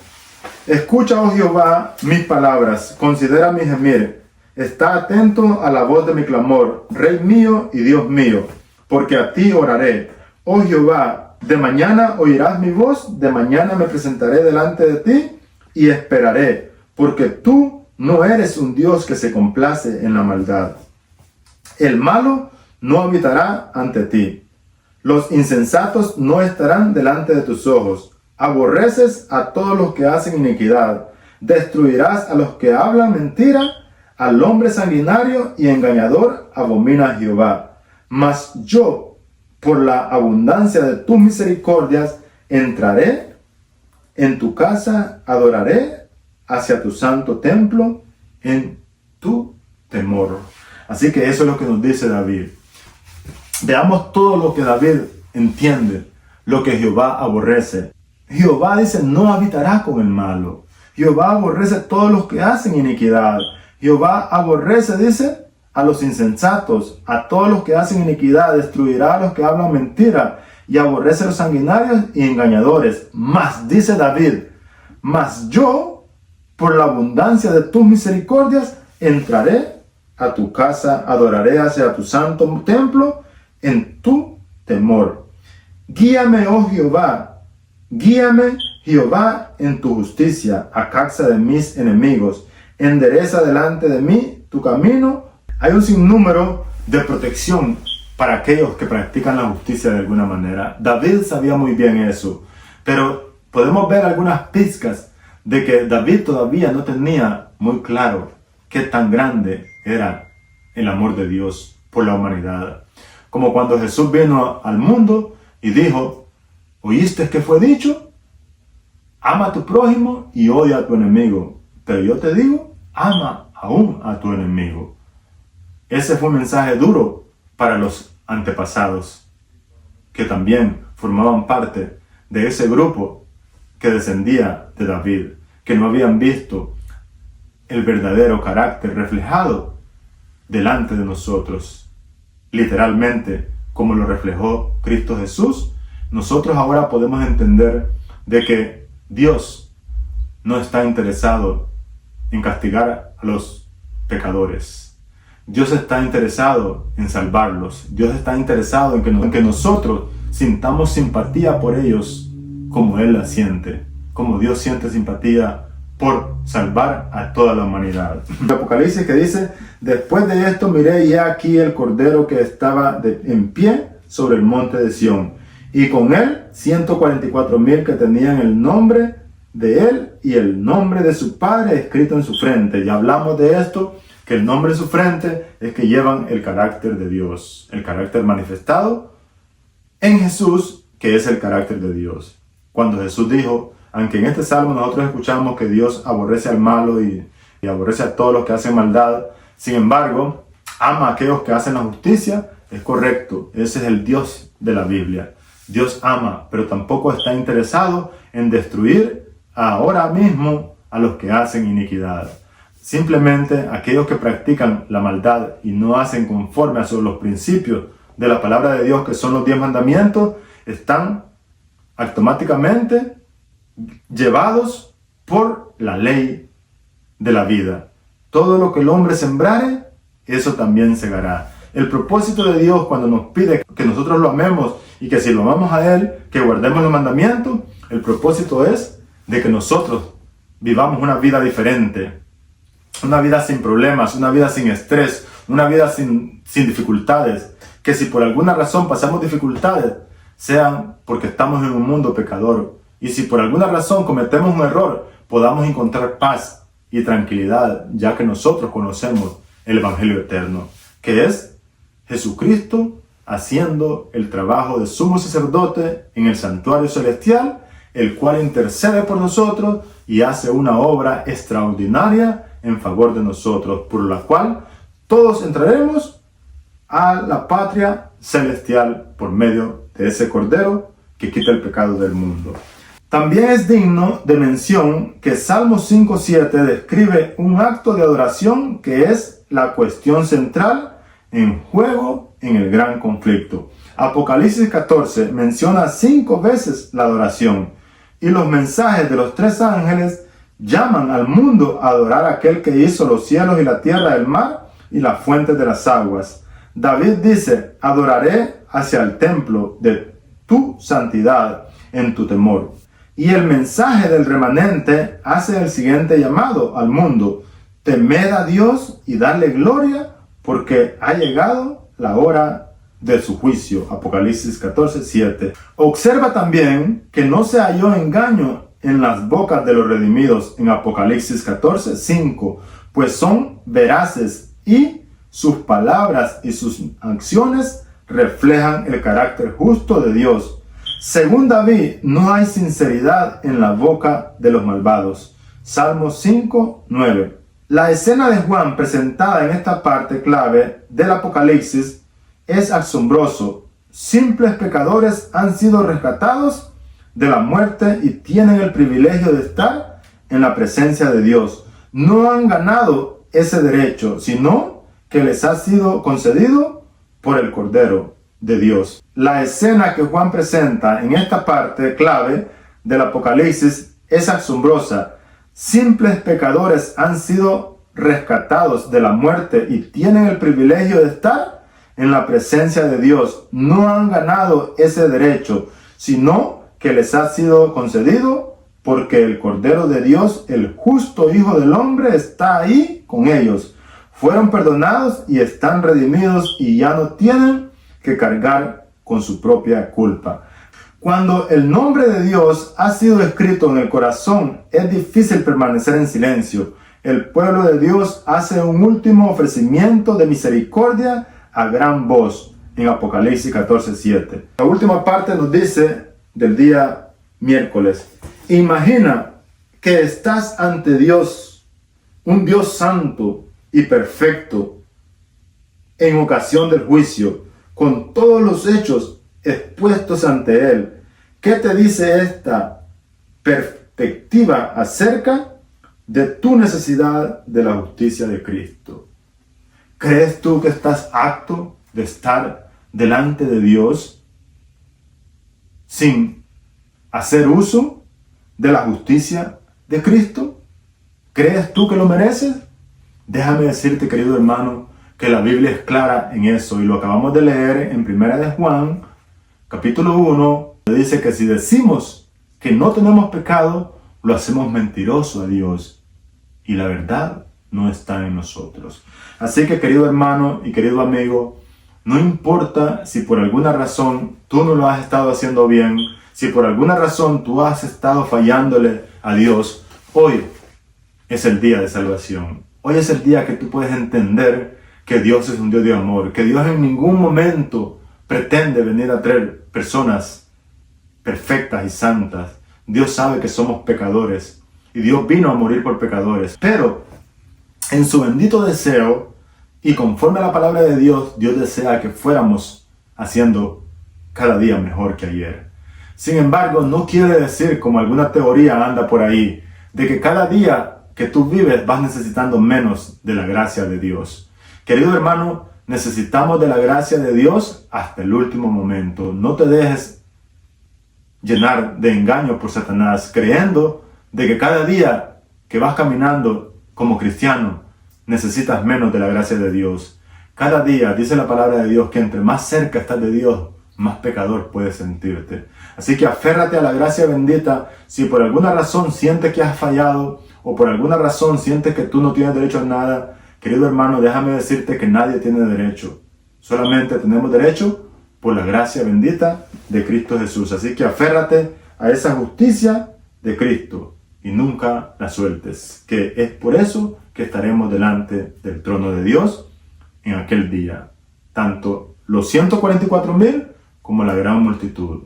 Escucha, oh Jehová, mis palabras, considera mi gemir. Está atento a la voz de mi clamor, Rey mío y Dios mío, porque a ti oraré. Oh Jehová, de mañana oirás mi voz, de mañana me presentaré delante de ti y esperaré, porque tú no eres un Dios que se complace en la maldad. El malo no habitará ante ti. Los insensatos no estarán delante de tus ojos. Aborreces a todos los que hacen iniquidad. Destruirás a los que hablan mentira. Al hombre sanguinario y engañador abomina Jehová. Mas yo, por la abundancia de tus misericordias, entraré en tu casa, adoraré hacia tu santo templo en tu temor. Así que eso es lo que nos dice David. Veamos todo lo que David entiende, lo que Jehová aborrece. Jehová dice, no habitará con el malo. Jehová aborrece a todos los que hacen iniquidad. Jehová aborrece, dice, a los insensatos, a todos los que hacen iniquidad. Destruirá a los que hablan mentira y aborrece a los sanguinarios y engañadores. Mas, dice David, mas yo, por la abundancia de tus misericordias, entraré a tu casa, adoraré hacia tu santo templo en tu temor. Guíame, oh Jehová, guíame, Jehová, en tu justicia, a causa de mis enemigos. Endereza delante de mí tu camino. Hay un sinnúmero de protección para aquellos que practican la justicia de alguna manera. David sabía muy bien eso, pero podemos ver algunas pizcas de que David todavía no tenía muy claro qué tan grande era el amor de Dios por la humanidad. Como cuando Jesús vino al mundo y dijo, ¿oíste qué fue dicho? Ama a tu prójimo y odia a tu enemigo. Pero yo te digo, ama aún a tu enemigo. Ese fue un mensaje duro para los antepasados, que también formaban parte de ese grupo que descendía de David, que no habían visto el verdadero carácter reflejado delante de nosotros. Literalmente, como lo reflejó Cristo Jesús, nosotros ahora podemos entender de que Dios no está interesado en castigar a los pecadores. Dios está interesado en salvarlos. Dios está interesado en que nosotros sintamos simpatía por ellos como Él la siente, como Dios siente simpatía por salvar a toda la humanidad. El Apocalipsis que dice, después de esto miré y he aquí el Cordero que estaba en pie sobre el monte de Sión, y con él 144,000 que tenían el nombre de él y el nombre de su Padre escrito en su frente. Ya hablamos de esto, que el nombre de su frente es que llevan el carácter de Dios, el carácter manifestado en Jesús, que es el carácter de Dios. Cuando Jesús dijo, aunque en este salmo nosotros escuchamos que Dios aborrece al malo y aborrece a todos los que hacen maldad, sin embargo, ama a aquellos que hacen la justicia, es correcto, ese es el Dios de la Biblia. Dios ama, pero tampoco está interesado en destruir ahora mismo a los que hacen iniquidad. Simplemente aquellos que practican la maldad y no hacen conforme a los principios de la palabra de Dios, que son los 10 mandamientos, están automáticamente llevados por la ley de la vida. todo lo que el hombre sembrare, eso también segará. El propósito de Dios cuando nos pide que nosotros lo amemos y que si lo amamos a Él, que guardemos los mandamientos, el propósito es de que nosotros vivamos una vida diferente, una vida sin problemas, una vida sin estrés, una vida sin dificultades. Que si por alguna razón pasamos dificultades, sean porque estamos en un mundo pecador. Y si por alguna razón cometemos un error, podamos encontrar paz y tranquilidad, ya que nosotros conocemos el Evangelio eterno, que es Jesucristo haciendo el trabajo de sumo sacerdote en el santuario celestial, el cual intercede por nosotros y hace una obra extraordinaria en favor de nosotros, por la cual todos entraremos a la patria celestial por medio de ese Cordero que quita el pecado del mundo. También es digno de mención que Salmo 5.7 describe un acto de adoración que es la cuestión central en juego en el gran conflicto. Apocalipsis 14 menciona 5 veces la adoración y los mensajes de los 3 ángeles llaman al mundo a adorar a aquel que hizo los cielos y la tierra, el mar y las fuentes de las aguas. David dice: adoraré hacia el templo de tu santidad en tu temor. Y el mensaje del remanente hace el siguiente llamado al mundo: temed a Dios y darle gloria, porque ha llegado la hora de su juicio. Apocalipsis 14:7. Observa también que no se halló engaño en las bocas de los redimidos en Apocalipsis 14:5, pues son veraces y sus palabras y sus acciones reflejan el carácter justo de Dios. Según David, no hay sinceridad en la boca de los malvados. Salmo 5:9. La escena de Juan presentada en esta parte clave del Apocalipsis es asombroso. Simples pecadores han sido rescatados de la muerte y tienen el privilegio de estar en la presencia de Dios. No han ganado ese derecho, sino que les ha sido concedido por el Cordero de Dios. La escena que Juan presenta en esta parte clave del Apocalipsis es asombrosa. Simples pecadores han sido rescatados de la muerte y tienen el privilegio de estar en la presencia de Dios. No han ganado ese derecho, sino que les ha sido concedido porque el Cordero de Dios, el justo Hijo del Hombre, está ahí con ellos. Fueron perdonados y están redimidos y ya no tienen que cargar con su propia culpa. Cuando el nombre de Dios ha sido escrito en el corazón, es difícil permanecer en silencio. El pueblo de Dios hace un último ofrecimiento de misericordia a gran voz en Apocalipsis 14:7. La última parte nos dice del día miércoles: imagina que estás ante Dios, un Dios santo y perfecto, en ocasión del juicio, con todos los hechos expuestos ante Él. ¿Qué te dice esta perspectiva acerca de tu necesidad de la justicia de Cristo? ¿Crees tú que estás apto de estar delante de Dios sin hacer uso de la justicia de Cristo? ¿Crees tú que lo mereces? Déjame decirte, querido hermano, que la Biblia es clara en eso, y lo acabamos de leer en 1 de Juan, capítulo 1, dice que si decimos que no tenemos pecado, lo hacemos mentiroso a Dios, y la verdad no está en nosotros. Así que, querido hermano y querido amigo, no importa si por alguna razón tú no lo has estado haciendo bien, si por alguna razón tú has estado fallándole a Dios, hoy es el día de salvación. Hoy es el día que tú puedes entender que Dios es un Dios de amor, que Dios en ningún momento pretende venir a traer personas perfectas y santas. Dios sabe que somos pecadores y Dios vino a morir por pecadores. Pero en su bendito deseo y conforme a la palabra de Dios, Dios desea que fuéramos haciendo cada día mejor que ayer. Sin embargo, no quiere decir, como alguna teoría anda por ahí, de que cada día que tú vives vas necesitando menos de la gracia de Dios. Querido hermano, necesitamos de la gracia de Dios hasta el último momento. No te dejes llenar de engaño por Satanás, creyendo de que cada día que vas caminando como cristiano necesitas menos de la gracia de Dios. Cada día dice la palabra de Dios que entre más cerca estás de Dios, más pecador puedes sentirte. Así que aférrate a la gracia bendita. Si por alguna razón sientes que has fallado o por alguna razón sientes que tú no tienes derecho a nada, querido hermano, déjame decirte que nadie tiene derecho. Solamente tenemos derecho por la gracia bendita de Cristo Jesús. Así que aférrate a esa justicia de Cristo y nunca la sueltes, que es por eso que estaremos delante del trono de Dios en aquel día. Tanto los 144,000 como la gran multitud.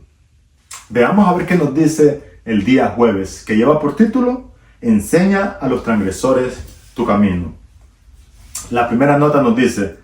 Veamos a ver qué nos dice el día jueves, que lleva por título: Enseña a los transgresores tu camino. La primera nota nos dice: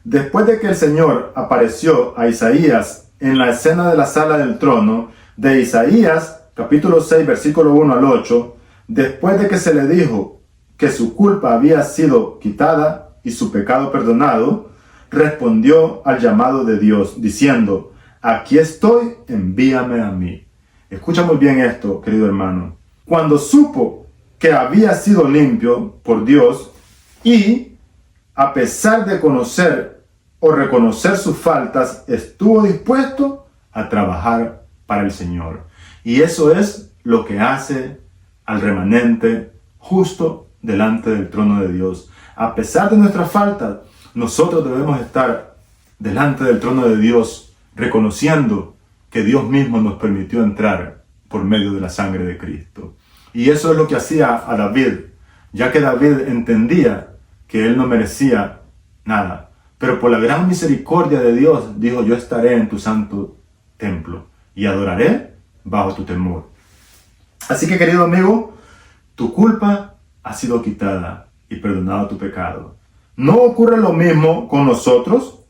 después de que el Señor apareció a Isaías en la escena de la sala del trono, de Isaías, capítulo 6, versículo 1 al 8, después de que se le dijo que su culpa había sido quitada y su pecado perdonado, respondió al llamado de Dios, diciendo: aquí estoy, envíame a mí. Escucha muy bien esto, querido hermano. Cuando supo que había sido limpio por Dios y, a pesar de conocer o reconocer sus faltas, estuvo dispuesto a trabajar para el Señor. Y eso es lo que hace al remanente justo delante del trono de Dios. A pesar de nuestras faltas, nosotros debemos estar delante del trono de Dios, reconociendo que Dios mismo nos permitió entrar por medio de la sangre de Cristo. Y eso es lo que hacía a David, ya que David entendía que él no merecía nada. Pero por la gran misericordia de Dios, dijo: yo estaré en tu santo templo y adoraré bajo tu temor. Así que, querido amigo, tu culpa ha sido quitada y perdonado tu pecado. ¿No ocurre lo mismo con nosotros?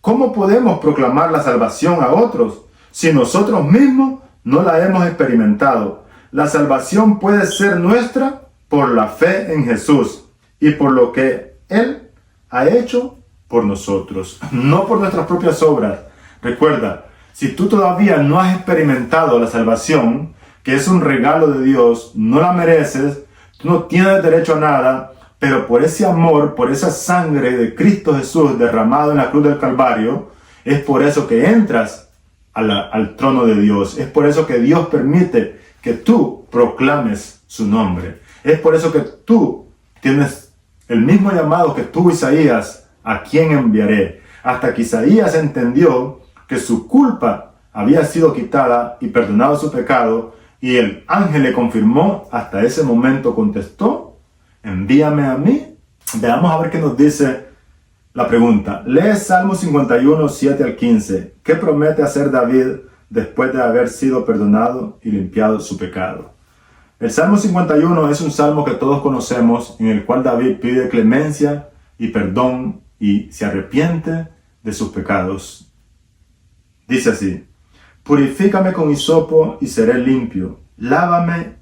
¿Cómo podemos proclamar la salvación a otros si nosotros mismos no la hemos experimentado? La salvación puede ser nuestra por la fe en Jesús y por lo que Él ha hecho por nosotros, no por nuestras propias obras. Recuerda, si tú todavía no has experimentado la salvación, que es un regalo de Dios, no la mereces, tú no tienes derecho a nada, pero por ese amor, por esa sangre de Cristo Jesús derramado en la cruz del Calvario, es por eso que entras al trono de Dios. Es por eso que Dios permite que tú proclames su nombre. Es por eso que tú tienes el mismo llamado que tuvo Isaías: ¿a quién enviaré? Hasta que Isaías entendió que su culpa había sido quitada y perdonado su pecado, y el ángel le confirmó, hasta ese momento contestó: envíame a mí. Veamos a ver qué nos dice la pregunta. Lee Salmo 51, 7 al 15. ¿Qué promete hacer David después de haber sido perdonado y limpiado su pecado? El Salmo 51 es un salmo que todos conocemos, en el cual David pide clemencia y perdón y se arrepiente de sus pecados. Dice así: purifícame con hisopo y seré limpio, lávame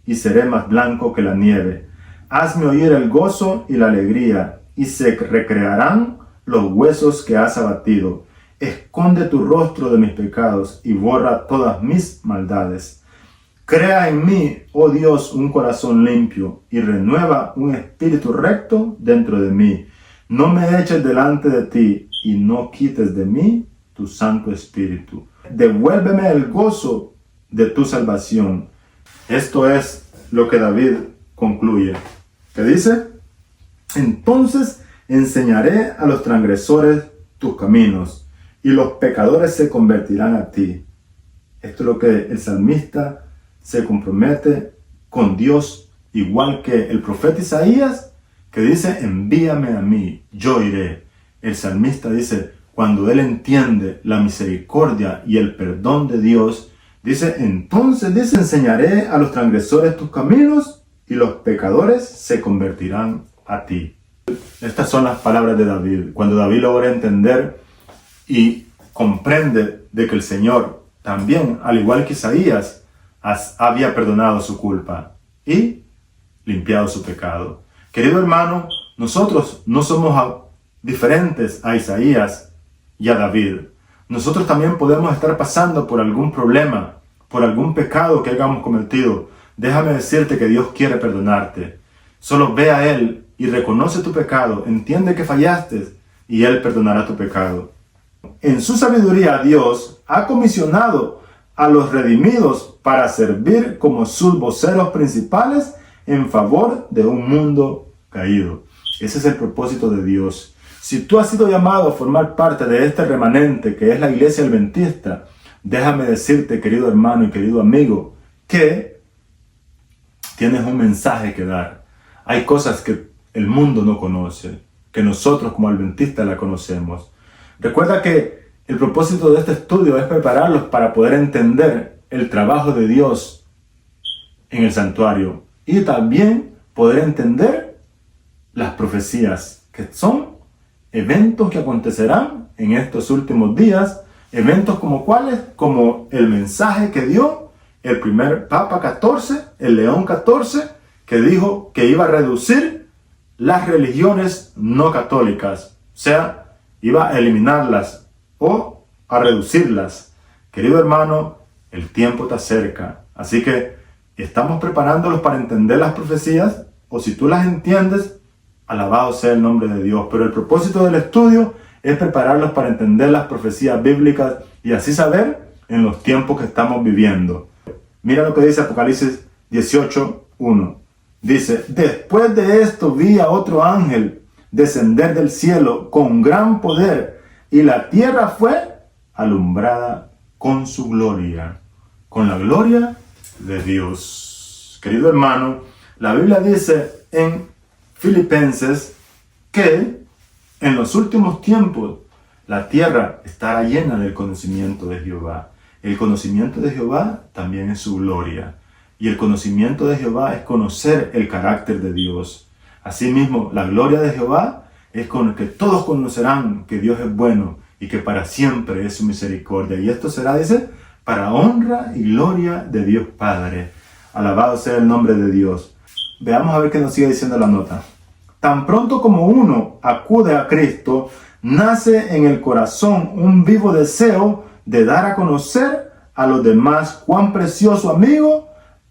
y seré más blanco que la nieve. Hazme oír el gozo y la alegría, y se recrearán los huesos que has abatido. Esconde tu rostro de mis pecados y borra todas mis maldades. Crea en mí, oh Dios, un corazón limpio, y renueva un espíritu recto dentro de mí. No me eches delante de ti, y no quites de mí tu Santo Espíritu. Devuélveme el gozo de tu salvación. Esto es lo que David concluye. ¿Qué dice? Entonces enseñaré a los transgresores tus caminos, y los pecadores se convertirán a ti. Esto es lo que el salmista se compromete con Dios, igual que el profeta Isaías, que dice: envíame a mí, yo iré. El salmista dice, cuando él entiende la misericordia y el perdón de Dios, dice: entonces enseñaré a los transgresores tus caminos, y los pecadores se convertirán a ti. Estas son las palabras de David. Cuando David logra entender y comprende de que el Señor también, al igual que Isaías, había perdonado su culpa y limpiado su pecado. Querido hermano, nosotros no somos diferentes a Isaías y a David. Nosotros también podemos estar pasando por algún problema, por algún pecado que hayamos cometido. Déjame decirte que Dios quiere perdonarte. Solo ve a Él y reconoce tu pecado, entiende que fallaste y Él perdonará tu pecado. En su sabiduría Dios ha comisionado a los redimidos para servir como sus voceros principales en favor de un mundo caído. Ese es el propósito de Dios. Si tú has sido llamado a formar parte de este remanente que es la iglesia adventista, déjame decirte, querido hermano y querido amigo, que tienes un mensaje que dar. Hay cosas que el mundo no conoce, que nosotros como adventistas la conocemos. Recuerda que el propósito de este estudio es prepararlos para poder entender el trabajo de Dios en el santuario y también poder entender las profecías, que son eventos que acontecerán en estos últimos días, eventos como cuáles, como el mensaje que dio el primer Papa 14, el León 14, que dijo que iba a reducir las religiones no católicas, o sea, iba a eliminarlas o a reducirlas. Querido hermano, el tiempo está cerca, así que estamos preparándolos para entender las profecías, o si tú las entiendes, alabado sea el nombre de Dios. Pero el propósito del estudio es prepararlos para entender las profecías bíblicas y así saber en los tiempos que estamos viviendo. Mira lo que dice Apocalipsis 18:1. Dice: después de esto vi a otro ángel descender del cielo con gran poder, y la tierra fue alumbrada con su gloria, con la gloria de Dios. Querido hermano, la Biblia dice en Filipenses que en los últimos tiempos la tierra estará llena del conocimiento de Jehová. El conocimiento de Jehová también es su gloria. Y el conocimiento de Jehová es conocer el carácter de Dios. Asimismo, la gloria de Jehová es con el que todos conocerán que Dios es bueno y que para siempre es su misericordia. Y esto será, dice, para honra y gloria de Dios Padre. Alabado sea el nombre de Dios. Veamos a ver qué nos sigue diciendo la nota. Tan pronto como uno acude a Cristo, nace en el corazón un vivo deseo de dar a conocer a los demás cuán precioso amigo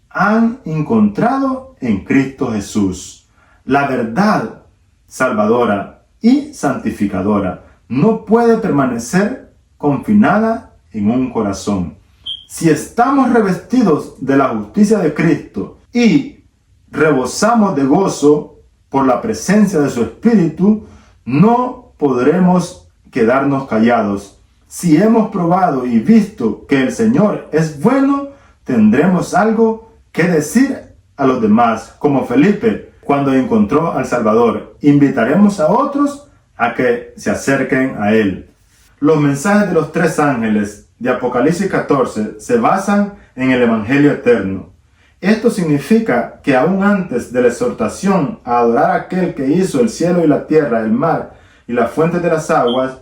han encontrado en Cristo Jesús. La verdad salvadora y santificadora no puede permanecer confinada en un corazón. Si estamos revestidos de la justicia de Cristo y rebosamos de gozo por la presencia de su Espíritu, no podremos quedarnos callados. Si hemos probado y visto que el Señor es bueno, tendremos algo que decir a los demás, como Felipe cuando encontró al Salvador. Invitaremos a otros a que se acerquen a Él. Los mensajes de los tres ángeles de Apocalipsis 14 se basan en el Evangelio eterno. Esto significa que aún antes de la exhortación a adorar a aquel que hizo el cielo y la tierra, el mar y las fuentes de las aguas,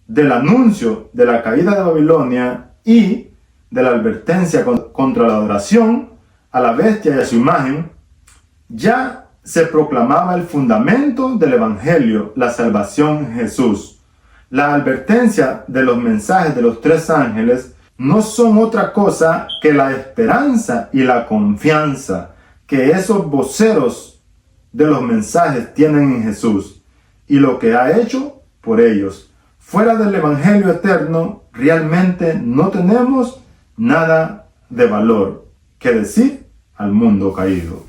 del anuncio de la caída de Babilonia y de la advertencia contra la adoración a la bestia y a su imagen, ya se proclamaba el fundamento del Evangelio, la salvación en Jesús. La advertencia de los mensajes de los tres ángeles no son otra cosa que la esperanza y la confianza que esos voceros de los mensajes tienen en Jesús y lo que ha hecho por ellos. Fuera del Evangelio eterno, realmente no tenemos nada de valor que decir al mundo caído.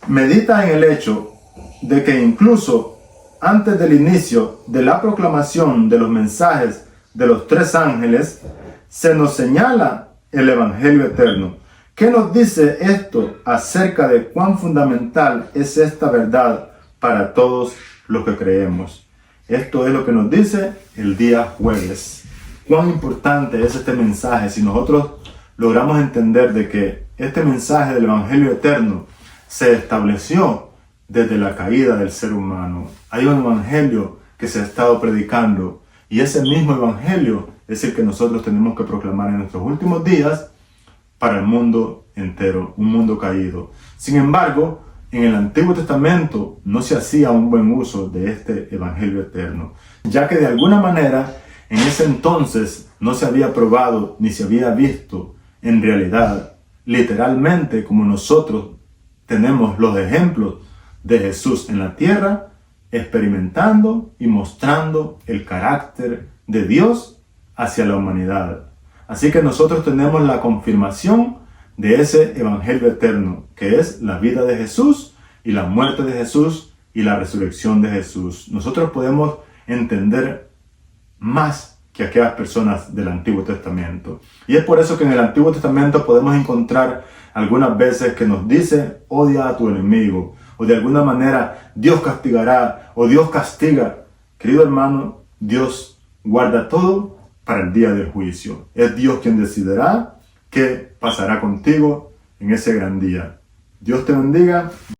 Medita en el hecho de que incluso antes del inicio de la proclamación de los mensajes de los tres ángeles, se nos señala el Evangelio eterno. ¿Qué nos dice esto acerca de cuán fundamental es esta verdad para todos los que creemos? Esto es lo que nos dice el día jueves. Cuán importante es este mensaje si nosotros logramos entender de que este mensaje del Evangelio eterno se estableció desde la caída del ser humano. Hay un evangelio que se ha estado predicando y ese mismo evangelio es el que nosotros tenemos que proclamar en nuestros últimos días para el mundo entero, un mundo caído. Sin embargo, en el Antiguo Testamento no se hacía un buen uso de este evangelio eterno, ya que de alguna manera en ese entonces no se había probado ni se había visto en realidad, literalmente, como nosotros tenemos los ejemplos de Jesús en la tierra, experimentando y mostrando el carácter de Dios hacia la humanidad. Así que nosotros tenemos la confirmación de ese evangelio eterno, que es la vida de Jesús y la muerte de Jesús y la resurrección de Jesús. Nosotros podemos entender más que aquellas personas del Antiguo Testamento. Y es por eso que en el Antiguo Testamento podemos encontrar algunas veces que nos dice: odia a tu enemigo, o de alguna manera Dios castigará, o Dios castiga. Querido hermano, Dios guarda todo para el día del juicio. Es Dios quien decidirá qué pasará contigo en ese gran día. Dios te bendiga.